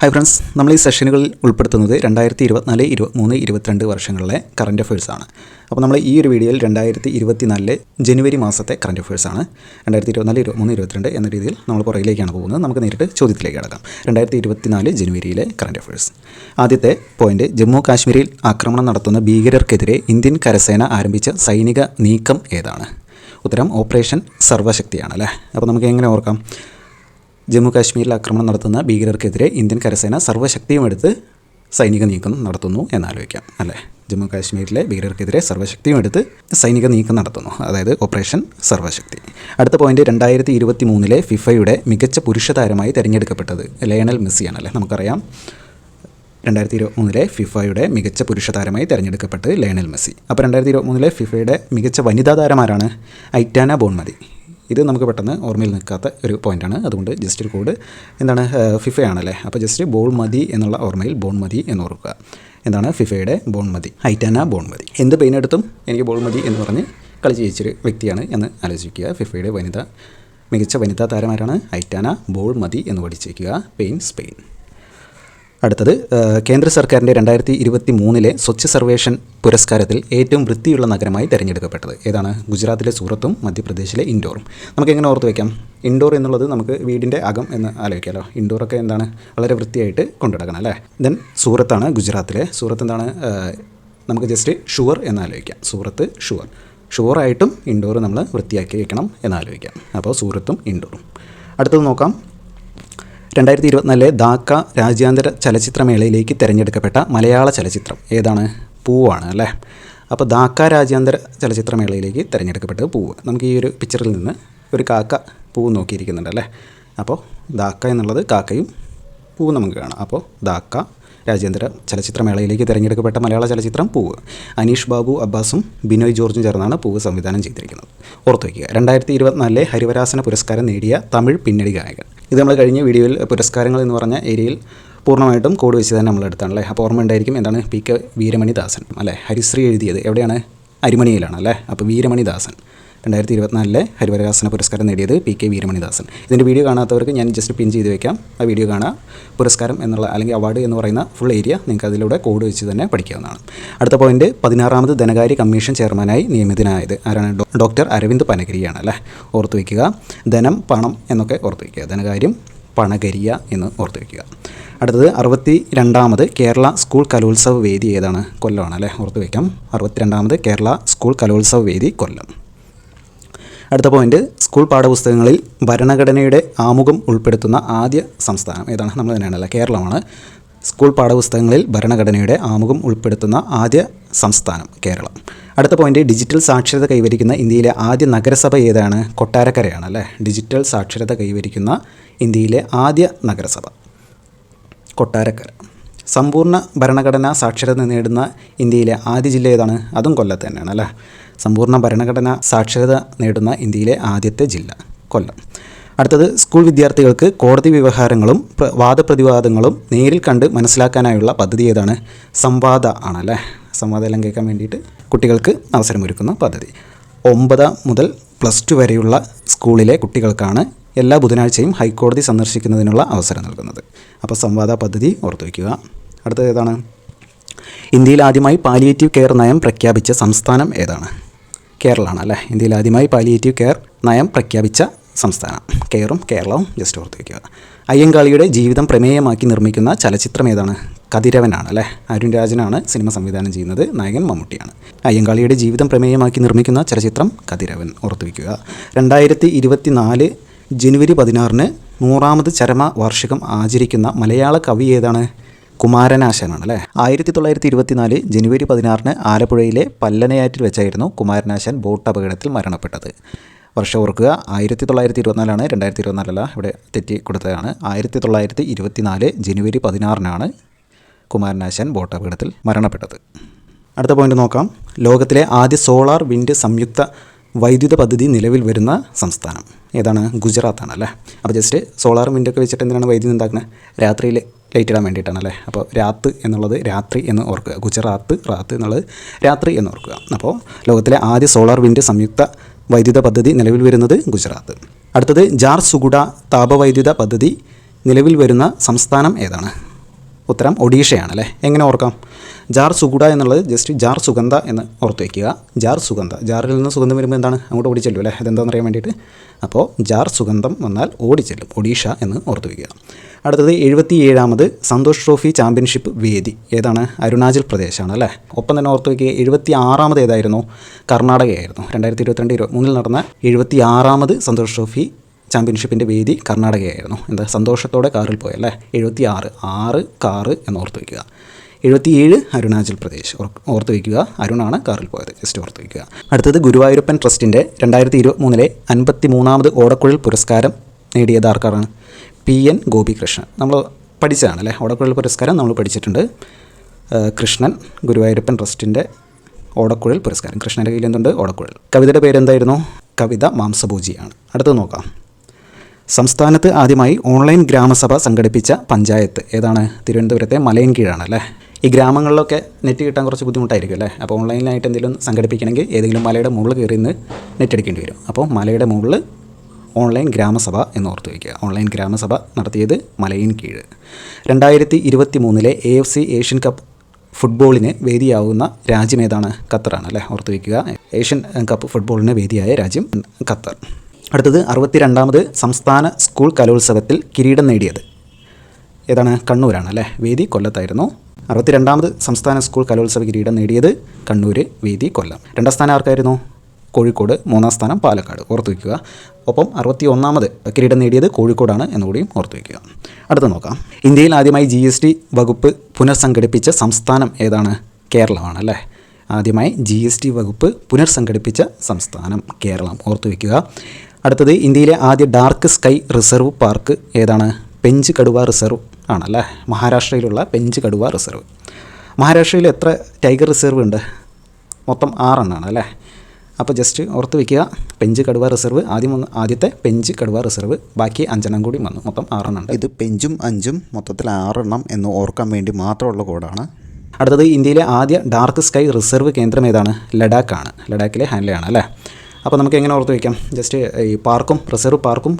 Hi friends, നമ്മൾ ഈ സെഷനുകളിൽ ഉൾപ്പെടുത്തുന്നത് 2024, 23, 22 വർഷങ്ങളിലെ കറൻറ്റ് അഫയേഴ്സാണ്. അപ്പോൾ നമ്മൾ ഈ ഒരു വീഡിയോയിൽ 2024 ജനുവരി മാസത്തെ കറൻറ്റ് അഫയേഴ്സാണ്. 2024, 23, 22 എന്ന രീതിയിൽ നമ്മൾ പുറകിലേക്കാണ് പോകുന്നത്. നമുക്ക് നേരിട്ട് ചോദ്യത്തിലേക്ക് കടക്കാം. 2024 ജനുവരിയിലെ കറൻറ്റ് അഫയേഴ്സ്. ആദ്യത്തെ പോയിന്റ്, ജമ്മു കാശ്മീരിൽ ആക്രമണം നടത്തുന്ന ഭീകരർക്കെതിരെ ഇന്ത്യൻ കരസേന ആരംഭിച്ച സൈനിക നീക്കം ഏതാണ്? ഉത്തരം ഓപ്പറേഷൻ സർവശക്തിയാണ് അല്ലേ. അപ്പോൾ നമുക്ക് എങ്ങനെ ഓർക്കാം? ജമ്മു കാശ്മീരിൽ ആക്രമണം നടത്തുന്ന ഭീകരർക്കെതിരെ ഇന്ത്യൻ കരസേന സർവ്വശക്തിയും എടുത്ത് സൈനിക നീക്കം നടത്തുന്നു എന്നാലോചിക്കാം അല്ലേ. ജമ്മു കാശ്മീരിലെ ഭീകരർക്കെതിരെ സർവ്വശക്തിയും എടുത്ത് സൈനിക നീക്കം നടത്തുന്നു, അതായത് ഓപ്പറേഷൻ സർവ്വശക്തി. അടുത്ത പോയിന്റ്, 2023 ഫിഫയുടെ മികച്ച പുരുഷ താരമായി തിരഞ്ഞെടുക്കപ്പെട്ടത് ലയണൽ മെസ്സിയാണ് അല്ലേ. നമുക്കറിയാം 2023 ഫിഫയുടെ മികച്ച പുരുഷ താരമായി തിരഞ്ഞെടുക്കപ്പെട്ടത് ലയണൽ മെസ്സി. അപ്പോൾ 2023 ഫിഫയുടെ മികച്ച വനിതാ താരമാരാണ്? Aitana Bonmati. ഇത് നമുക്ക് പെട്ടെന്ന് ഓർമ്മയിൽ നിൽക്കാത്ത ഒരു പോയിൻ്റാണ്, അതുകൊണ്ട് ജസ്റ്റ് ഒരു കോഡ് എന്താണ്, ഫിഫയാണല്ലേ. അപ്പോൾ ജസ്റ്റ് ബോൾമതി എന്നുള്ള ഓർമ്മയിൽ ബോൺമതി എന്ന് ഓർക്കുക. എന്താണ് ഫിഫയുടെ ബോൺമതി, ഐറ്റാന ബോൺമതി. എന്ത് പെയിനെടുത്തും എനിക്ക് ബോൾമതി എന്ന് പറഞ്ഞ് കളി ജയിച്ചൊരു വ്യക്തിയാണ് എന്ന് ആലോചിക്കുക. ഫിഫയുടെ മികച്ച വനിതാ താരമാരാണ്? ഐറ്റാന ബോൾമതി എന്ന് പഠിച്ചേക്കുക. സ്പെയിൻ. അടുത്തത്, കേന്ദ്ര സർക്കാരിൻ്റെ 2023 സ്വച്ഛ് സർവേഷൻ പുരസ്കാരത്തിൽ ഏറ്റവും വൃത്തിയുള്ള നഗരമായി തിരഞ്ഞെടുക്കപ്പെട്ടത് ഏതാണ്? ഗുജറാത്തിലെ സൂറത്തും മധ്യപ്രദേശിലെ ഇൻഡോറും. നമുക്കെങ്ങനെ ഓർത്ത് വയ്ക്കാം? ഇൻഡോർ എന്നുള്ളത് നമുക്ക് വീടിൻ്റെ അകം എന്ന് ആലോചിക്കാമല്ലോ. ഇൻഡോറൊക്കെ എന്താണ്, വളരെ വൃത്തിയായിട്ട് കൊണ്ടുനടക്കണം അല്ലേ. ദെൻ സൂറത്താണ് ഗുജറാത്തിലെ. സൂറത്ത് എന്താണ്, നമുക്ക് ജസ്റ്റ് ഷുവർ എന്നാലോചിക്കാം. സൂറത്ത് ഷുവറായിട്ടും ഇൻഡോർ നമ്മൾ വൃത്തിയാക്കി വയ്ക്കണം എന്നാലോചിക്കാം. അപ്പോൾ സൂറത്തും ഇൻഡോറും. അടുത്തത് നോക്കാം. 2024 ധാക്ക രാജ്യാന്തര ചലച്ചിത്രമേളയിലേക്ക് തിരഞ്ഞെടുക്കപ്പെട്ട മലയാള ചലച്ചിത്രം ഏതാണ്? പൂവാണ് അല്ലേ. അപ്പോൾ ധാക്ക രാജ്യാന്തര ചലച്ചിത്രമേളയിലേക്ക് തിരഞ്ഞെടുക്കപ്പെട്ടത് പൂവ്. നമുക്ക് ഈ ഒരു പിക്ചറിൽ നിന്ന് ഒരു കാക്ക പൂവ് നോക്കിയിരിക്കുന്നുണ്ട് അല്ലേ. അപ്പോൾ ധാക്ക എന്നുള്ളത് കാക്കയും പൂവ് നമുക്ക് കാണാം. അപ്പോൾ ധാക്ക രാജ്യാന്തര ചലച്ചിത്രമേളയിലേക്ക് തിരഞ്ഞെടുക്കപ്പെട്ട മലയാള ചലച്ചിത്രം പൂവ്. അനീഷ് ബാബു അബ്ബാസും ബിനോയ് ജോർജും ചേർന്നാണ് പൂവ് സംവിധാനം ചെയ്തിരിക്കുന്നത്. ഓർത്തു വയ്ക്കുക. 2024 ഹരിവരാസന പുരസ്കാരം നേടിയ തമിഴ് പിന്നണി ഗായകൻ. ഇത് നമ്മൾ കഴിഞ്ഞ വീഡിയോയിൽ പുരസ്കാരങ്ങൾ എന്ന് പറഞ്ഞ ഏരിയയിൽ പൂർണ്ണമായിട്ടും കോഡ് വെച്ച് തന്നെ നമ്മൾ എടുത്താണല്ലേ. അപ്പോൾ ഓർമ്മ ഉണ്ടായിരിക്കും എന്താണ്, PK വീരമണിദാസൻ അല്ലേ. ഹരിശ്രീ എഴുതിയത് എവിടെയാണ്? അരിമണിയിലാണ് അല്ലേ. അപ്പോൾ വീരമണിദാസൻ 2024 ഹരിവരാസന പുരസ്കാരം നേടിയത് PK വീരമണിദാസൻ. ഇതിൻ്റെ വീഡിയോ കാണാത്തവർക്ക് ഞാൻ ജസ്റ്റ് പിൻ ചെയ്ത് വെക്കാം. ആ വീഡിയോ കാണാം. പുരസ്കാരം എന്നുള്ള അല്ലെങ്കിൽ അവാർഡ് എന്ന് പറയുന്ന ഫുൾ ഏരിയ നിങ്ങൾക്ക് അതിലൂടെ കോഡ് വെച്ച് തന്നെ പഠിക്കാവുന്നതാണ്. അടുത്ത പോയിന്റ്, 16ാമത് ധനകാര്യ കമ്മീഷൻ ചെയർമാനായി നിയമിതനായത് ആരാണ്? ഡോക്ടർ അരവിന്ദ് പനഗരിയാണ് അല്ലേ. ഓർത്ത് വയ്ക്കുക. ധനം, പണം എന്നൊക്കെ ഓർത്ത് വയ്ക്കുക. ധനകാര്യം, പണകരിയ എന്ന് ഓർത്ത് വയ്ക്കുക. അടുത്തത്, 62ാമത് കേരള സ്കൂൾ കലോത്സവ വേദി ഏതാണ്? കൊല്ലമാണ് അല്ലേ. ഓർത്ത് വയ്ക്കാം. 62ാമത് കേരള സ്കൂൾ കലോത്സവ വേദി കൊല്ലം. അടുത്ത പോയിന്റ്, സ്കൂൾ പാഠപുസ്തകങ്ങളിൽ ഭരണഘടനയുടെ ആമുഖം ഉൾപ്പെടുത്തുന്ന ആദ്യ സംസ്ഥാനം ഏതാണ്? നമ്മൾ തന്നെയാണല്ലോ, കേരളമാണ്. സ്കൂൾ പാഠപുസ്തകങ്ങളിൽ ഭരണഘടനയുടെ ആമുഖം ഉൾപ്പെടുത്തുന്ന ആദ്യ സംസ്ഥാനം കേരളം. അടുത്ത പോയിന്റ്, ഡിജിറ്റൽ സാക്ഷരത കൈവരിക്കുന്ന ഇന്ത്യയിലെ ആദ്യ നഗരസഭ ഏതാണ്? കൊട്ടാരക്കരയാണ് അല്ലേ. ഡിജിറ്റൽ സാക്ഷരത കൈവരിക്കുന്ന ഇന്ത്യയിലെ ആദ്യ നഗരസഭ കൊട്ടാരക്കര. സമ്പൂർണ്ണ ഭരണഘടനാ സാക്ഷരത നേടുന്ന ഇന്ത്യയിലെ ആദ്യ ജില്ല ഏതാണ്? അതും കൊല്ലത്ത് തന്നെയാണ് അല്ലേ. സമ്പൂർണ്ണ ഭരണഘടനാ സാക്ഷരത നേടുന്ന ഇന്ത്യയിലെ ആദ്യത്തെ ജില്ല കൊല്ലം. അടുത്തത്, സ്കൂൾ വിദ്യാർത്ഥികൾക്ക് കോടതി വ്യവഹാരങ്ങളും വാദപ്രതിവാദങ്ങളും നേരിൽ കണ്ട് മനസ്സിലാക്കാനായുള്ള പദ്ധതി ഏതാണ്? സംവാദ ആണല്ലേ. സംവാദമെല്ലാം കേൾക്കാൻ വേണ്ടിയിട്ട് കുട്ടികൾക്ക് അവസരമൊരുക്കുന്ന പദ്ധതി. 9 മുതൽ +2 വരെയുള്ള സ്കൂളിലെ കുട്ടികൾക്കാണ് എല്ലാ ബുധനാഴ്ചയും ഹൈക്കോടതി സന്ദർശിക്കുന്നതിനുള്ള അവസരം നൽകുന്നത്. അപ്പോൾ സംവാദ പദ്ധതി ഓർത്തു വയ്ക്കുക. അടുത്തത് ഏതാണ്? ഇന്ത്യയിൽ ആദ്യമായി പാലിയേറ്റീവ് കെയർ നയം പ്രഖ്യാപിച്ച സംസ്ഥാനം ഏതാണ്? കേരളമാണ് അല്ലേ. ഇന്ത്യയിൽ ആദ്യമായി പാലിയേറ്റീവ് കെയർ നയം പ്രഖ്യാപിച്ച സംസ്ഥാനം. കെയറും കേരളവും ജസ്റ്റ് ഓർത്ത് വയ്ക്കുക. അയ്യങ്കാളിയുടെ ജീവിതം പ്രമേയമാക്കി നിർമ്മിക്കുന്ന ചലച്ചിത്രം ഏതാണ്? കതിരവനാണ് അല്ലേ. അരുൺ രാജനാണ് സിനിമ സംവിധാനം ചെയ്യുന്നത്, നായകൻ മമ്മൂട്ടിയാണ്. അയ്യങ്കാളിയുടെ ജീവിതം പ്രമേയമാക്കി നിർമ്മിക്കുന്ന ചലച്ചിത്രം കതിരവൻ. ഓർത്ത് വയ്ക്കുക. 2024 ജനുവരി 16 100ാമത് ചരമ വാർഷികം ആചരിക്കുന്ന മലയാള കവി ഏതാണ്? കുമാരനാശാനാണ് അല്ലേ. 1924 ജനുവരി 16 ആലപ്പുഴയിലെ പല്ലനയാറ്റിൽ വെച്ചായിരുന്നു കുമാരനാശാൻ ബോട്ട് അപകടത്തിൽ മരണപ്പെട്ടത്. വർഷം ഓർക്കുക. 1924 2024 ഇവിടെ തെറ്റി കൊടുത്തതാണ്. 1924 ജനുവരി 16 കുമാരനാശാൻ ബോട്ട് അപകടത്തിൽ മരണപ്പെട്ടത്. അടുത്ത പോയിന്റ് നോക്കാം. ലോകത്തിലെ ആദ്യ സോളാർ വിൻഡ് സംയുക്ത വൈദ്യുത പദ്ധതി നിലവിൽ വരുന്ന സംസ്ഥാനം ഏതാണ്? ഗുജറാത്താണ് അല്ലേ. അപ്പോൾ ജസ്റ്റ് സോളാർ വിൻഡൊക്കെ വെച്ചിട്ട് എന്തിനാണ് വൈദ്യുതി ഉണ്ടാക്കുന്നത്? രാത്രിയിൽ ലൈറ്റ് ഇടാൻ വേണ്ടിയിട്ടാണല്ലേ. അപ്പോൾ രാത്ത് എന്നുള്ളത് രാത്രി എന്ന് ഓർക്കുക. റാത്ത് എന്നുള്ളത് രാത്രി എന്ന് ഓർക്കുക. അപ്പോൾ ലോകത്തിലെ ആദ്യ സോളാർ വിൻഡ് സംയുക്ത വൈദ്യുത പദ്ധതി നിലവിൽ വരുന്നത് ഗുജറാത്ത്. അടുത്തത്, ജാർസുഗുഡ താപവൈദ്യുത പദ്ധതി നിലവിൽ വരുന്ന സംസ്ഥാനം ഏതാണ്? ഉത്തരം ഒഡീഷയാണല്ലേ. എങ്ങനെ ഓർക്കാം? ജാർ സുഗുഡ എന്നുള്ളത് ജസ്റ്റ് ജാർ സുഗന്ധ എന്ന് ഓർത്ത് വയ്ക്കുക. ജാർ സുഗന്ധ, ജാറിൽ നിന്ന് സുഗന്ധം വരുമ്പോൾ എന്താണ്? അങ്ങോട്ട് ഓടിച്ചെല്ലും അല്ലേ? അതെന്താണെന്ന് അറിയാൻ വേണ്ടിയിട്ട്. അപ്പോൾ ജാർ സുഗന്ധം വന്നാൽ ഓടിച്ചെല്ലും, ഒഡീഷ എന്ന് ഓർത്ത് വയ്ക്കുക. അടുത്തത് 77ാമത് സന്തോഷ് ട്രോഫി ചാമ്പ്യൻഷിപ്പ് വേദി ഏതാണ്? അരുണാചൽ പ്രദേശാണ് അല്ലേ. ഒപ്പം തന്നെ ഓർത്ത് വയ്ക്കുക 76ാമത് ഏതായിരുന്നു? കർണാടകയായിരുന്നു. 2022-23 നടന്ന 76ാമത് സന്തോഷ് ട്രോഫി ചാമ്പ്യൻഷിപ്പിൻ്റെ വേദി കർണാടകയായിരുന്നു. എന്താ? സന്തോഷത്തോടെ കാറിൽ പോയല്ലേ. 76 6 കാറ് എന്ന് ഓർത്ത് വയ്ക്കുക. 77 അരുണാചൽ പ്രദേശ് ഓർത്ത് വയ്ക്കുക. അരുണാണ് കാറിൽ പോയത്, ജസ്റ്റ് ഓർത്ത് വയ്ക്കുക. അടുത്തത് ഗുരുവായൂരപ്പൻ ട്രസ്റ്റിൻ്റെ 2023 53ാമത് ഓടക്കുഴൽ പുരസ്കാരം നേടിയത് ആർക്കാണ്? PN ഗോപികൃഷ്ണൻ. നമ്മൾ പഠിച്ചതാണല്ലേ. ഓടക്കുഴൽ പുരസ്കാരം നമ്മൾ പഠിച്ചിട്ടുണ്ട്. കൃഷ്ണൻ, ഗുരുവായൂരപ്പൻ ട്രസ്റ്റിൻ്റെ ഓടക്കുഴൽ പുരസ്കാരം. കൃഷ്ണൻ്റെ കയ്യിൽ എന്തുണ്ട്? ഓടക്കുഴൽ. കവിതയുടെ പേരെന്തായിരുന്നു? കവിത മാംസഭോജിയാണ്. അടുത്തത് നോക്കാം. സംസ്ഥാനത്ത് ആദ്യമായി ഓൺലൈൻ ഗ്രാമസഭ സംഘടിപ്പിച്ച പഞ്ചായത്ത് ഏതാണ്? തിരുവനന്തപുരത്തെ മലയൻകീഴാണ് അല്ലേ. ഈ ഗ്രാമങ്ങളിലൊക്കെ നെറ്റ് കിട്ടാൻ കുറച്ച് ബുദ്ധിമുട്ടായിരിക്കും അല്ലേ. അപ്പോൾ ഓൺലൈനായിട്ട് എന്തെങ്കിലും സംഘടിപ്പിക്കണമെങ്കിൽ ഏതെങ്കിലും മലയുടെ മുകളിൽ കയറി നിന്ന് നെറ്റ് എടുക്കേണ്ടി വരും. അപ്പോൾ മലയുടെ മുകളിൽ ഓൺലൈൻ ഗ്രാമസഭ എന്ന് ഓർത്ത് വയ്ക്കുക. ഓൺലൈൻ ഗ്രാമസഭ നടത്തിയത് മലയൻകീഴ്. 2023 AFC ഏഷ്യൻ കപ്പ് ഫുട്ബോളിന് വേദിയാവുന്ന രാജ്യം ഏതാണ്? ഖത്തറാണ് അല്ലേ. ഓർത്ത് വയ്ക്കുക. ഏഷ്യൻ കപ്പ് ഫുട്ബോളിന് വേദിയായ രാജ്യം ഖത്തർ. അടുത്തത് 62ാമത് സംസ്ഥാന സ്കൂൾ കലോത്സവത്തിൽ കിരീടം നേടിയത് ഏതാണ്? കണ്ണൂരാണ് അല്ലേ. വേദി കൊല്ലത്തായിരുന്നു. 62ാമത് സംസ്ഥാന സ്കൂൾ കലോത്സവ കിരീടം നേടിയത് കണ്ണൂർ, വേദി കൊല്ലം. 2ാം സ്ഥാനം ആർക്കായിരുന്നു? കോഴിക്കോട്. 3ാം സ്ഥാനം പാലക്കാട്. ഓർത്ത് വയ്ക്കുക. ഒപ്പം 61ാമത് കിരീടം നേടിയത് കോഴിക്കോടാണ് എന്നുകൂടിയും ഓർത്ത് വയ്ക്കുക. അടുത്ത് നോക്കാം. ഇന്ത്യയിൽ ആദ്യമായി GST വകുപ്പ് പുനർസംഘടിപ്പിച്ച സംസ്ഥാനം ഏതാണ്? കേരളമാണ് അല്ലേ. ആദ്യമായി GST വകുപ്പ് പുനർസംഘടിപ്പിച്ച സംസ്ഥാനം കേരളം. ഓർത്ത് വയ്ക്കുക. അടുത്തത് ഇന്ത്യയിലെ ആദ്യ ഡാർക്ക് സ്കൈ റിസർവ് പാർക്ക് ഏതാണ്? പെഞ്ച് കടുവ റിസർവ് ആണല്ലേ. മഹാരാഷ്ട്രയിലുള്ള പെഞ്ച് കടുവ റിസർവ്. മഹാരാഷ്ട്രയിൽ എത്ര ടൈഗർ റിസർവ് ഉണ്ട്? മൊത്തം 6 എണ്ണമാണ് അല്ലേ. അപ്പോൾ ജസ്റ്റ് ഓർത്ത് വയ്ക്കുക. പെഞ്ച് കടുവ റിസർവ് ആദ്യത്തെ പെഞ്ച് കടുവ റിസർവ്, ബാക്കി 5 എണ്ണം കൂടി വന്നു. മൊത്തം 6 എണ്ണം ഉണ്ട്. ഇത് പെഞ്ചും 5ഉം മൊത്തത്തിൽ 6 എണ്ണം എന്ന് ഓർക്കാൻ വേണ്ടി മാത്രമുള്ള കോഡാണ്. അടുത്തത് ഇന്ത്യയിലെ ആദ്യ ഡാർക്ക് സ്കൈ റിസർവ് കേന്ദ്രം ഏതാണ്? ലഡാക്കാണ്. ലഡാക്കിലെ ഹാൻലെയാണ് അല്ലേ. അപ്പോൾ നമുക്ക് എങ്ങനെ ഓർത്ത് വയ്ക്കാം? ജസ്റ്റ് ഈ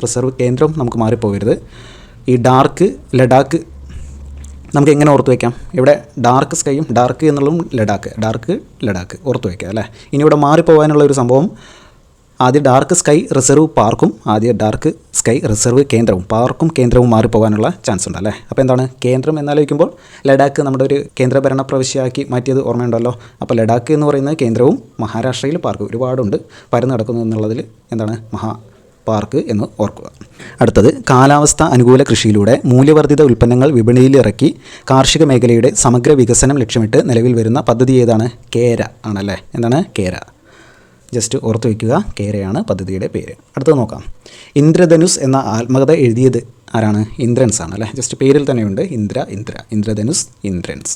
റിസർവ് കേന്ദ്രവും നമുക്ക് മാറിപ്പോകരുത്. ഈ ലഡാക്ക് നമുക്ക് എങ്ങനെ ഓർത്ത് വയ്ക്കാം? ഇവിടെ ഡാർക്ക് സ്കൈയും ഡാർക്ക് എന്നുള്ളതും ലഡാക്ക് ഓർത്ത് വയ്ക്കാം അല്ലേ. ഇനി ഇവിടെ മാറിപ്പോകാനുള്ള ഒരു സംഭവം, ആദ്യ ഡാർക്ക് സ്കൈ റിസർവ് പാർക്കും ആദ്യ ഡാർക്ക് സ്കൈ റിസർവ് കേന്ദ്രവും, പാർക്കും കേന്ദ്രവും മാറിപ്പോകാനുള്ള ചാൻസ് ഉണ്ട് അല്ലേ. അപ്പോൾ എന്താണ് കേന്ദ്രം എന്നാലോചിക്കുമ്പോൾ ലഡാക്ക് നമ്മുടെ ഒരു കേന്ദ്രഭരണ പ്രവിശ്യയാക്കി മാറ്റിയത് ഓർമ്മയുണ്ടല്ലോ. അപ്പോൾ ലഡാക്ക് എന്ന് പറയുന്നത് കേന്ദ്രവും മഹാരാഷ്ട്രയിൽ പാർക്ക് ഒരുപാടുണ്ട് പരന്ന് നടക്കുന്നു എന്നുള്ളതിൽ എന്താണ് പാർക്ക് എന്ന് ഓർക്കുക. അടുത്തത് കാലാവസ്ഥ അനുകൂല കൃഷിയിലൂടെ മൂല്യവർദ്ധിത ഉൽപ്പന്നങ്ങൾ വിപണിയിലിറക്കി കാർഷിക മേഖലയുടെ സമഗ്ര വികസനം ലക്ഷ്യമിട്ട് നിലവിൽ വരുന്ന പദ്ധതി ഏതാണ്? കേര ആണല്ലേ. എന്താണ്? കേര. ജസ്റ്റ് ഓർത്ത് വയ്ക്കുക. കേരയാണ് പദ്ധതിയുടെ പേര്. അടുത്തത് നോക്കാം. ഇന്ദ്രധനുസ് എന്ന ആത്മകഥ എഴുതിയത് ആരാണ്? ഇന്ദ്രൻസ് ആണല്ലേ. ജസ്റ്റ് പേരിൽ തന്നെയുണ്ട് ഇന്ദ്രധനുസ്, ഇന്ദ്രൻസ്.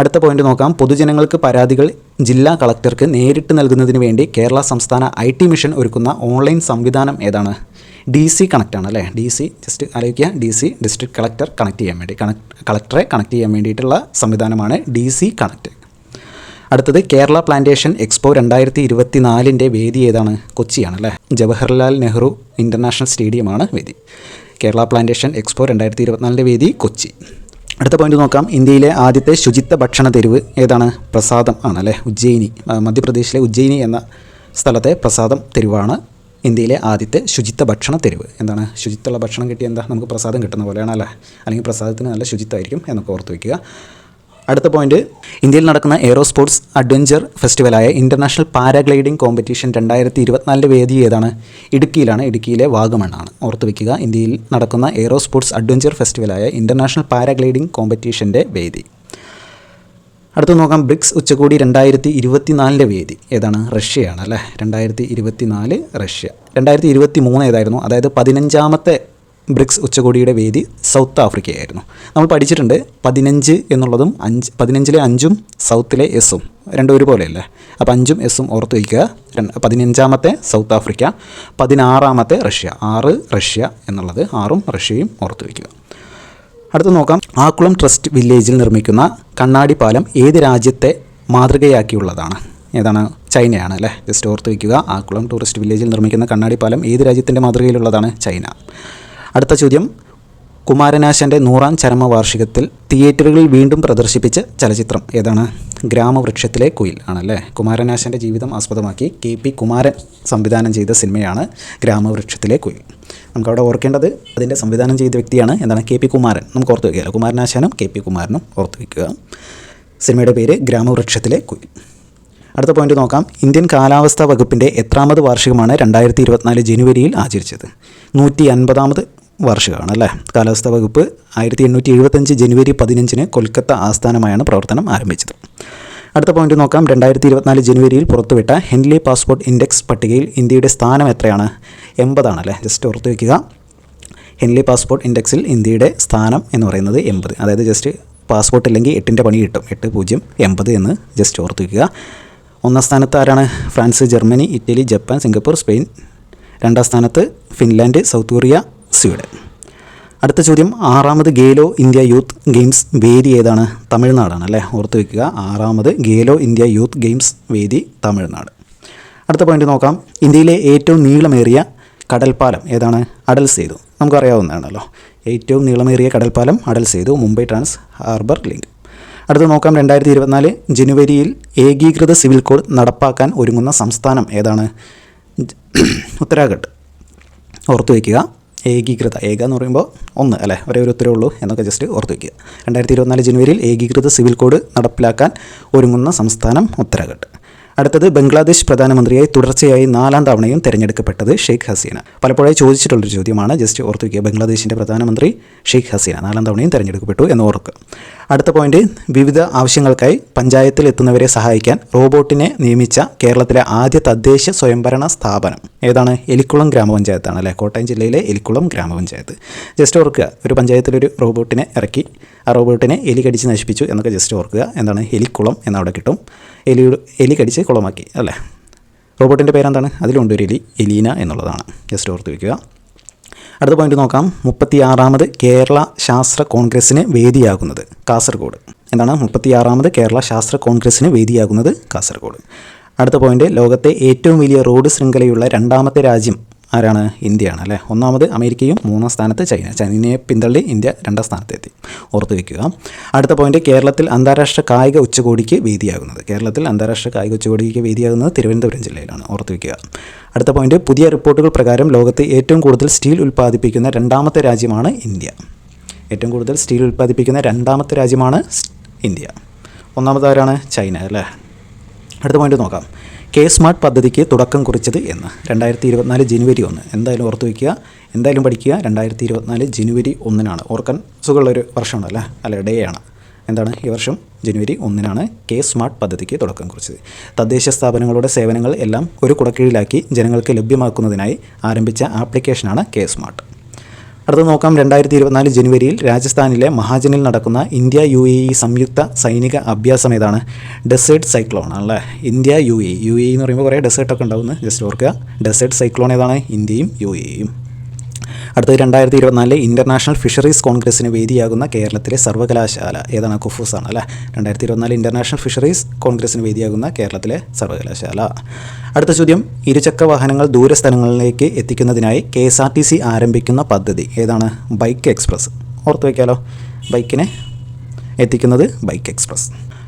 അടുത്ത പോയിന്റ് നോക്കാം. പൊതുജനങ്ങൾക്ക് പരാതികൾ ജില്ലാ കളക്ടർക്ക് നേരിട്ട് നൽകുന്നതിന് വേണ്ടി കേരള സംസ്ഥാന IT മിഷൻ ഒരുക്കുന്ന ഓൺലൈൻ സംവിധാനം ഏതാണ്? DC കണക്റ്റ് ആണല്ലേ. DC ജസ്റ്റ് ആലോചിക്കുക. DC ഡിസ്ട്രിക്ട് കളക്ടറെ കണക്ട് ചെയ്യാൻ വേണ്ടിയിട്ടുള്ള സംവിധാനമാണ് DC കണക്റ്റ്. അടുത്തത് കേരള പ്ലാന്റേഷൻ എക്സ്പോ 2024 വേദി ഏതാണ്? കൊച്ചിയാണല്ലേ. ജവഹർലാൽ നെഹ്റു ഇൻ്റർനാഷണൽ സ്റ്റേഡിയമാണ് വേദി. കേരള പ്ലാന്റേഷൻ എക്സ്പോ 2024 വേദി കൊച്ചി. അടുത്ത പോയിന്റ് നോക്കാം. ഇന്ത്യയിലെ ആദ്യത്തെ ശുചിത്വ ഭക്ഷണ തെരുവ് ഏതാണ്? പ്രസാദം ആണല്ലേ. ഉജ്ജയിനി, മധ്യപ്രദേശിലെ ഉജ്ജയിനി എന്ന സ്ഥലത്തെ പ്രസാദം തെരുവാണ് ഇന്ത്യയിലെ ആദ്യത്തെ ശുചിത്വ ഭക്ഷണ തെരുവ്. എന്താണ്? ശുചിത്വമുള്ള ഭക്ഷണം കിട്ടിയ എന്താ നമുക്ക് പ്രസാദം കിട്ടുന്ന പോലെയാണ് അല്ലേ. അല്ലെങ്കിൽ പ്രസാദത്തിന് നല്ല ശുചിത്വമായിരിക്കും എന്നൊക്കെ ഓർത്ത് വയ്ക്കുക. അടുത്ത പോയിന്റ്, ഇന്ത്യയിൽ നടക്കുന്ന എയ്റോ സ്പോർട്സ് അഡ്വഞ്ചർ ഫെസ്റ്റിവലായ ഇൻ്റർനാഷണൽ പാരാഗ്ലൈഡിംഗ് കോമ്പറ്റീഷൻ 2024 വേദി ഏതാണ്? ഇടുക്കിയിലാണ്. ഇടുക്കിയിലെ വാഗമണ്ണാണ്. ഓർത്ത് വയ്ക്കുക. ഇന്ത്യയിൽ നടക്കുന്ന എയ്റോ സ്പോർട്സ് അഡ്വഞ്ചർ ഫെസ്റ്റിവലായ ഇൻ്റർനാഷണൽ പാരാഗ്ലൈഡിംഗ് കോമ്പറ്റീഷൻ്റെ വേദി. അടുത്ത് നോക്കാം. ബ്രിക്സ് ഉച്ചകോടി 2024 വേദി ഏതാണ്? റഷ്യയാണ് അല്ലേ. 2024 റഷ്യ. 2023 ഏതായിരുന്നു? അതായത് 15ാമത്തെ ബ്രിക്സ് ഉച്ചകോടിയുടെ വേദി സൗത്ത് ആഫ്രിക്കയായിരുന്നു. നമ്മൾ പഠിച്ചിട്ടുണ്ട് 15 എന്നുള്ളതും 15ലെ 5ഉം സൗത്തിലെ എസും രണ്ടും ഒരുപോലെയല്ലേ. അപ്പോൾ 5ഉം എസും ഓർത്ത് വയ്ക്കുക. 15ാമത്തെ സൗത്ത് ആഫ്രിക്ക, 16ാമത്തെ റഷ്യ. 6 റഷ്യ എന്നുള്ളത് 6ഉം റഷ്യയും ഓർത്ത് വയ്ക്കുക. അടുത്ത് നോക്കാം. ആക്കുളം ട്രസ്റ്റ് വില്ലേജിൽ നിർമ്മിക്കുന്ന കണ്ണാടി പാലം ഏത് രാജ്യത്തെ മാതൃകയാക്കിയുള്ളതാണ്? ഏതാണ്? ചൈനയാണ് അല്ലേ. ജസ്റ്റ് ഓർത്ത് വയ്ക്കുക. ആക്കുളം ടൂറിസ്റ്റ് വില്ലേജിൽ നിർമ്മിക്കുന്ന കണ്ണാടി പാലം ഏത് രാജ്യത്തിൻ്റെ മാതൃകയിലുള്ളതാണ്? ചൈന. അടുത്ത ചോദ്യം. കുമാരനാശാൻ്റെ 100ാം ചരമവാർഷികത്തിൽ തിയേറ്ററുകളിൽ വീണ്ടും പ്രദർശിപ്പിച്ച ചലച്ചിത്രം ഏതാണ്? ഗ്രാമവൃക്ഷത്തിലെ കുയിൽ ആണല്ലേ. കുമാരനാശാൻ്റെ ജീവിതം ആസ്പദമാക്കി KP കുമാരൻ സംവിധാനം ചെയ്ത സിനിമയാണ് ഗ്രാമവൃക്ഷത്തിലെ കുയിൽ. നമുക്കവിടെ ഓർക്കേണ്ടത് അതിൻ്റെ സംവിധാനം ചെയ്ത വ്യക്തിയാണ് എന്താണ്? KP കുമാരൻ. നമുക്ക് ഓർത്ത് വയ്ക്കുക. കുമാരനാശാനും KP കുമാരനും ഓർത്ത് വയ്ക്കുക. സിനിമയുടെ പേര് ഗ്രാമവൃക്ഷത്തിലെ കുയിൽ. അടുത്ത പോയിന്റ് നോക്കാം. ഇന്ത്യൻ കാലാവസ്ഥാ വകുപ്പിൻ്റെ എത്രാമത് വാർഷികമാണ് 2024 ജനുവരിയിൽ ആചരിച്ചത്? 150ാമത് വാർഷികമാണ് അല്ലേ. കാലാവസ്ഥാ വകുപ്പ് 1875 ജനുവരി 15 കൊൽക്കത്ത ആസ്ഥാനമായാണ് പ്രവർത്തനം ആരംഭിച്ചത്. അടുത്ത പോയിന്റ് നോക്കാം. 2024 ജനുവരിയിൽ പുറത്തുവിട്ട ഹെൻലി പാസ്പോർട്ട് ഇൻഡെക്സ് പട്ടികയിൽ ഇന്ത്യയുടെ സ്ഥാനം എത്രയാണ്? 80 ആണല്ലേ. ജസ്റ്റ് ഓർത്ത് വയ്ക്കുക. ഹെൻലി പാസ്പോർട്ട് ഇൻഡെക്സിൽ ഇന്ത്യയുടെ സ്ഥാനം എന്ന് പറയുന്നത് 80. അതായത് ജസ്റ്റ് പാസ്പോർട്ട് ഇല്ലെങ്കിൽ 8ൻ്റെ പണി കിട്ടും. 80 എന്ന് ജസ്റ്റ് ഓർത്ത് വയ്ക്കുക. 1ാം സ്ഥാനത്ത് ആരാണ്? France, Germany, Italy, Japan, Singapore, Spain. 2ാം സ്ഥാനത്ത് ഫിൻലാൻഡ്, സൗത്ത് കൊറിയ, സ്വീഡൻ. അടുത്ത ചോദ്യം. 6ാമത് ഗേലോ ഇന്ത്യ യൂത്ത് ഗെയിംസ് വേദി ഏതാണ്? തമിഴ്നാടാണ് അല്ലേ. ഓർത്ത് വയ്ക്കുക. 6ാമത് ഗേലോ ഇന്ത്യ യൂത്ത് ഗെയിംസ് വേദി തമിഴ്നാട്. അടുത്ത പോയിന്റ് നോക്കാം. ഇന്ത്യയിലെ ഏറ്റവും നീളമേറിയ കടൽപ്പാലം ഏതാണ്? അടൽ സേതു. നമുക്കറിയാവുന്നതാണല്ലോ. ഏറ്റവും നീളമേറിയ കടൽപ്പാലം Atal Setu, Mumbai trans harbour link. അടുത്ത നോക്കാം. 2024 ജനുവരിയിൽ ഏകീകൃത സിവിൽ കോഡ് നടപ്പാക്കാൻ ഒരുങ്ങുന്ന സംസ്ഥാനം ഏതാണ്? ഉത്തരാഖണ്ഡ്. ഓർത്ത് വയ്ക്കുക. ഏകീകൃത, ഏക എന്ന് പറയുമ്പോൾ 1 അല്ലേ, ഒരേ ഒരു ഉത്തരവേ ഉള്ളൂ എന്നൊക്കെ ജസ്റ്റ് ഓർത്ത് വയ്ക്കുക. 2024 ജനുവരിയിൽ ഏകീകൃത സിവിൽ കോഡ് നടപ്പിലാക്കാൻ ഒരുങ്ങുന്ന സംസ്ഥാനം ഉത്തരാഖണ്ഡ്. അടുത്തത്. ബംഗ്ലാദേശ് പ്രധാനമന്ത്രിയായി തുടർച്ചയായി 4ാം തവണയും തിരഞ്ഞെടുക്കപ്പെട്ടത് ഷെയ്ഖ് ഹസീന. പലപ്പോഴായി ചോദിച്ചിട്ടുള്ളൊരു ചോദ്യമാണ്. ജസ്റ്റ് ഓർത്ത് വയ്ക്കുക. ബംഗ്ലാദേശിൻ്റെ പ്രധാനമന്ത്രി ഷെയ്ഖ് ഹസീന 4ാം തവണയും തിരഞ്ഞെടുക്കപ്പെട്ടു എന്ന് ഓർക്കുക. അടുത്ത പോയിന്റ്. വിവിധ ആവശ്യങ്ങൾക്കായി പഞ്ചായത്തിൽ എത്തുന്നവരെ സഹായിക്കാൻ റോബോട്ടിനെ നിയമിച്ച കേരളത്തിലെ ആദ്യ തദ്ദേശ സ്വയംഭരണ സ്ഥാപനം ഏതാണ്? എലിക്കുളം ഗ്രാമപഞ്ചായത്താണ് അല്ലേ. കോട്ടയം ജില്ലയിലെ എലിക്കുളം ഗ്രാമപഞ്ചായത്ത്. ജസ്റ്റ് ഓർക്കുക. ഒരു പഞ്ചായത്തിലൊരു റോബോട്ടിനെ ഇറക്കി, ആ റോബോട്ടിനെ എലി കടിച്ച് നശിപ്പിച്ചു എന്നൊക്കെ ജസ്റ്റ് ഓർക്കുക. എന്താണ്? എലിക്കുളം എന്നവിടെ കിട്ടും. എലി കടിച്ച് കുളമാക്കി അല്ലേ. റോബോട്ടിൻ്റെ പേരെന്താണ്? അതിലുണ്ട് ഒരു എലി, എലീന എന്നുള്ളതാണ്. ജസ്റ്റ് ഓർത്ത് വയ്ക്കുക. അടുത്ത പോയിന്റ് നോക്കാം. 36ാമത് കേരള ശാസ്ത്ര കോൺഗ്രസ്സിന് വേദിയാകുന്നത് കാസർഗോഡ്. എന്താണ്? 36ാമത് കേരള ശാസ്ത്ര കോൺഗ്രസ്സിന് വേദിയാകുന്നത് കാസർഗോഡ്. അടുത്ത പോയിന്റ്. ലോകത്തെ ഏറ്റവും വലിയ റോഡ് ശൃംഖലയുള്ള 2ാമത്തെ രാജ്യം ആരാണ്? ഇന്ത്യയാണ് അല്ലേ. 1ാമത് അമേരിക്കയും 3ാം സ്ഥാനത്ത് ചൈന. ചൈനയെ പിന്തള്ളി ഇന്ത്യ 2ാം സ്ഥാനത്തെത്തി. ഓർത്ത് വയ്ക്കുക. അടുത്ത പോയിന്റ്. കേരളത്തിൽ അന്താരാഷ്ട്ര കായിക ഉച്ചകോടിക്ക് വേദിയാകുന്നത്. കേരളത്തിൽ അന്താരാഷ്ട്ര കായിക ഉച്ചകോടിക്ക് വേദിയാകുന്നത് തിരുവനന്തപുരം ജില്ലയിലാണ്. ഓർത്ത് വയ്ക്കുക. അടുത്ത പോയിന്റ്. പുതിയ റിപ്പോർട്ടുകൾ പ്രകാരം ലോകത്ത് ഏറ്റവും കൂടുതൽ സ്റ്റീൽ ഉൽപ്പാദിപ്പിക്കുന്ന 2ാമത്തെ രാജ്യമാണ് ഇന്ത്യ. ഏറ്റവും കൂടുതൽ സ്റ്റീൽ ഉൽപ്പാദിപ്പിക്കുന്ന 2ാമത്തെ രാജ്യമാണ് ഇന്ത്യ. 1ാമത് ആരാണ്? ചൈന അല്ലേ. അടുത്ത പോയിന്റ് നോക്കാം. സ്മാർട്ട് പദ്ധതിക്ക് തുടക്കം കുറിച്ചത് എന്ന്? 2024 ജനുവരി 1. എന്തായാലും ഓർത്ത് വയ്ക്കുക. എന്തായാലും പഠിക്കുക. 2024 ജനുവരി 1 ഓർക്കാൻ സുഖമുള്ളൊരു വർഷമാണ് അല്ലേ ഡേ ആണ്. എന്താണ്? ഈ വർഷം ജനുവരി 1 സ്മാർട്ട് പദ്ധതിക്ക് തുടക്കം കുറിച്ചത്. തദ്ദേശ സ്ഥാപനങ്ങളുടെ സേവനങ്ങൾ എല്ലാം ഒരു കുടക്കീഴിലാക്കി ജനങ്ങൾക്ക് ലഭ്യമാക്കുന്നതിനായി ആരംഭിച്ച ആപ്ലിക്കേഷനാണ് സ്മാർട്ട്. അടുത്ത നോക്കാം. 2024 ജനുവരിയിൽ രാജസ്ഥാനിലെ മഹാജനിൽ നടക്കുന്ന ഇന്ത്യ UAE സംയുക്ത സൈനിക അഭ്യാസം ഏതാണ്? ഡെസേർട്ട് സൈക്ലോൺ ആണല്ലേ. ഇന്ത്യ UAE എന്ന് പറയുമ്പോൾ കുറേ ഡെസേർട്ടൊക്കെ ഉണ്ടാവുമെന്ന് ജസ്റ്റ് ഓർക്കുക. ഡെസേർട്ട് സൈക്ലോൺ ഏതാണ്? ഇന്ത്യയും UAEയും. അടുത്തത് 2024 ഇൻ്റർനാഷണൽ ഫിഷറീസ് കോൺഗ്രസ്സിന് വേദിയാകുന്ന കേരളത്തിലെ സർവകലാശാല ഏതാണ്? കുഫൂസ് ആണ് അല്ലേ. 2024 ഇൻ്റർനാഷണൽ ഫിഷറീസ് കോൺഗ്രസ്സിന് വേദിയാകുന്ന കേരളത്തിലെ സർവകലാശാല. അടുത്ത ചോദ്യം. ഇരുചക്ര വാഹനങ്ങൾ ദൂരസ്ഥലങ്ങളിലേക്ക് എത്തിക്കുന്നതിനായി KSRTC ആരംഭിക്കുന്ന പദ്ധതി ഏതാണ്? Bike express. ഓർത്ത് വയ്ക്കാലോ. ബൈക്കിനെ എത്തിക്കുന്നത് ബൈക്ക് എക്സ്പ്രസ്.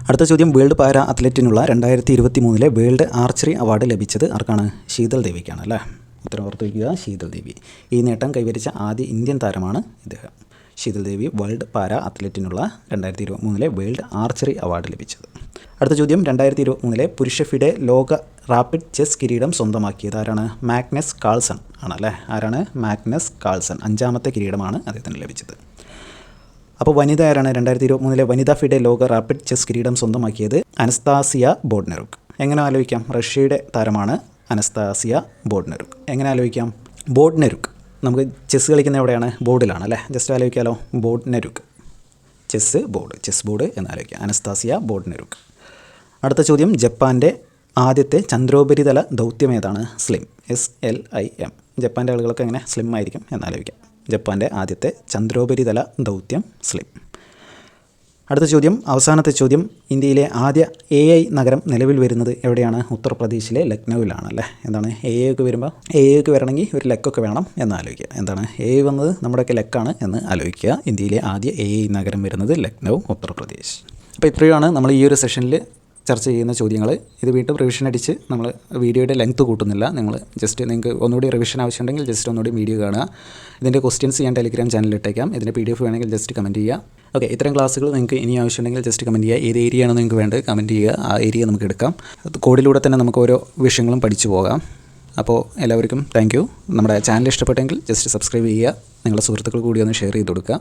അടുത്ത ചോദ്യം. വേൾഡ് പാരാ അത്ലറ്റിനുള്ള 2023 വേൾഡ് ആർച്ചറി അവാർഡ് ലഭിച്ചത് ആർക്കാണ്? ശീതൽ ദേവിക്കാണ് അല്ലേ. ഉത്തരം ഓർത്ത് വയ്ക്കുക. ശീതൽ ദേവി. ഈ നേട്ടം കൈവരിച്ച ആദ്യ ഇന്ത്യൻ താരമാണ് ഇദ്ദേഹം. ശീതൽ ദേവി വേൾഡ് പാരാ അത്ലറ്റിനുള്ള 2023 വേൾഡ് ആർച്ചറി അവാർഡ് ലഭിച്ചത്. അടുത്ത ചോദ്യം. 2023 പുരുഷ ഫിഡെ ലോക റാപ്പിഡ് ചെസ് കിരീടം സ്വന്തമാക്കിയത് ആരാണ്? മാഗ്നസ് കാൾസൺ ആണല്ലേ. ആരാണ്? Magnus Carlsen. 5ാമത്തെ കിരീടമാണ് അദ്ദേഹത്തിന് ലഭിച്ചത്. അപ്പോൾ വനിത ആരാണ്? 2023 വനിതാ ഫിഡെ ലോക റാപ്പിഡ് ചെസ് കിരീടം സ്വന്തമാക്കിയത് അനസ്താസിയ ബോഡ്നെറുക്ക്. എങ്ങനെ ആലോചിക്കാം? റഷ്യയുടെ താരമാണ് അനസ്താസിയ ബോഡ്നെറുക്ക്. എങ്ങനെ ആലോചിക്കാം? ബോഡ്നെറുക്ക്. നമുക്ക് ചെസ് കളിക്കുന്ന എവിടെയാണ്? ബോർഡിലാണ് അല്ലേ. ജസ്റ്റ് ആലോചിക്കാമല്ലോ. ബോഡ്നെറുക്ക്. ചെസ് ബോർഡ് എന്നാലോചിക്കാം. Anastasia Bodnaruk. അടുത്ത ചോദ്യം. ജപ്പാൻ്റെ ആദ്യത്തെ ചന്ദ്രോപരിതല ദൗത്യം ഏതാണ്? സ്ലിം. SLIM. ജപ്പാൻ്റെ ആളുകളൊക്കെ എങ്ങനെ സ്ലിം ആയിരിക്കും എന്നാലോചിക്കാം. ജപ്പാൻ്റെ ആദ്യത്തെ ചന്ദ്രോപരിതല ദൗത്യം സ്ലിം. അടുത്ത ചോദ്യം, അവസാനത്തെ ചോദ്യം, ഇന്ത്യയിലെ ആദ്യ AI നഗരം നിലവിൽ വരുന്നത് എവിടെയാണ്? ഉത്തർപ്രദേശിലെ ലക്നൌവിലാണ് അല്ലേ. എന്താണ് AI വരുമ്പോൾ AI വരണമെങ്കിൽ ഒരു ലക്കൊക്കെ വേണം എന്ന് ആലോചിക്കുക. എന്താണ് AI വന്നത് നമ്മുടെയൊക്കെ ലക്കാണ് എന്ന് ആലോചിക്കുക. ഇന്ത്യയിലെ ആദ്യ AI നഗരം വരുന്നത് ലക്നൗ, ഉത്തർപ്രദേശ്. അപ്പോൾ ഇത്രയുമാണ് നമ്മൾ ഈ ഒരു സെഷനിൽ ചർച്ച ചെയ്യുന്ന ചോദ്യങ്ങൾ. ഇത് വീണ്ടും റിവിഷൻ അടിച്ച് നമ്മൾ വീഡിയോയുടെ ലെങ്ത്ത് കൂട്ടുന്നില്ല. നിങ്ങൾ ജസ്റ്റ് നിങ്ങൾക്ക് ഒന്നുകൂടി റിവിഷൻ ആവശ്യമുണ്ടെങ്കിൽ ജസ്റ്റ് ഒന്നുകൂടി വീഡിയോ കാണുക. ഇതിൻ്റെ ക്വസ്റ്റ്യൻസ് ഞാൻ ടെലിഗ്രാം ചാനലിൽ ഇട്ടേക്കാം. ഇതിൻ്റെ PDF വേണമെങ്കിൽ ജസ്റ്റ് കമൻറ്റ് ചെയ്യുക. ഓക്കെ, ഇത്തരം ക്ലാസ്സുകൾ നിങ്ങൾക്ക് ഇനി ആവശ്യമുണ്ടെങ്കിൽ ജസ്റ്റ് കമൻറ്റ് ചെയ്യുക. ഏത് ഏരിയയാണ് നിങ്ങൾക്ക് വേണ്ടത് കമൻറ്റ് ചെയ്യുക. ആ ഏരിയ നമുക്ക് എടുക്കാം. കോഡിലൂടെ തന്നെ നമുക്ക് ഓരോ വിഷയങ്ങളും പഠിച്ചു പോകാം. അപ്പോൾ എല്ലാവർക്കും താങ്ക് യു. നമ്മുടെ ചാനൽ ഇഷ്ടപ്പെട്ടെങ്കിൽ ജസ്റ്റ് സബ്സ്ക്രൈബ് ചെയ്യുക. നിങ്ങളുടെ സുഹൃത്തുക്കൾ കൂടി ഒന്ന് ഷെയർ ചെയ്ത് കൊടുക്കുക.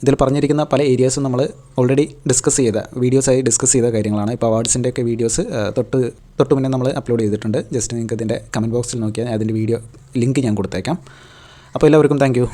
ഇതിൽ പറഞ്ഞിരിക്കുന്ന പല ഏരിയാസും നമ്മൾ ഓൾറെഡി വീഡിയോസായി ഡിസ്കസ് ചെയ്ത കാര്യങ്ങളാണ്. ഇപ്പോൾ അവാർഡ്സിൻ്റെയൊക്കെ വീഡിയോസ് തൊട്ട് മുന്നേ നമ്മൾ അപ്ലോഡ് ചെയ്തിട്ടുണ്ട്. ജസ്റ്റ് നിങ്ങൾക്ക് ഇതിൻ്റെ കമൻറ്റ് ബോക്സിൽ നോക്കിയാൽ അതിൻ്റെ വീഡിയോ ലിങ്ക് ഞാൻ കൊടുത്തേക്കാം. അപ്പോൾ എല്ലാവർക്കും താങ്ക് യു.